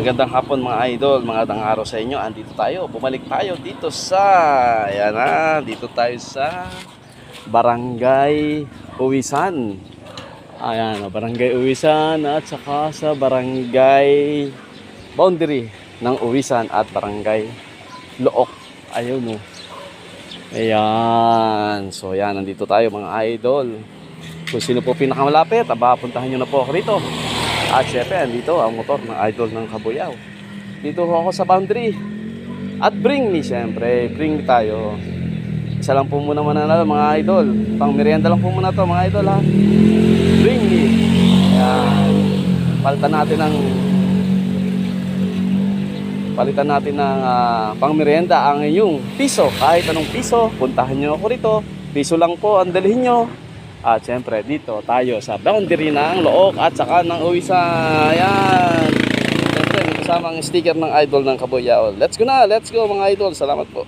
magandang hapon mga idol, magandang araw sa inyo. Andito tayo, bumalik tayo dito sa, ayan na, dito tayo sa Barangay Uwisan. Ayan, Barangay Uwisan at saka sa Barangay boundary ng Uwisan at Barangay Look. Ayun o. Ayan, so ayan, nandito tayo mga idol. Kung sino po pinakamalapit, puntahan nyo na po ako rito. At syempre, andito ang motor ng idol ng Kabuyao. Dito ako sa boundary. At bring me, syempre. Bring me tayo. Isa lang po muna mananalo mga idol. Pang merienda lang po muna to mga idol ha. Bring me. Ayan. Palitan natin ng pang merienda ang inyong piso. Kahit anong piso, puntahan nyo ako rito. Piso lang po ang dalhin nyo. At syempre dito tayo sa boundary ng Look at saka ng Uwisan. Ayan. Syempre may kasamang sticker ng idol ng Kabuyao. Let's go na, let's go mga idol. Salamat po.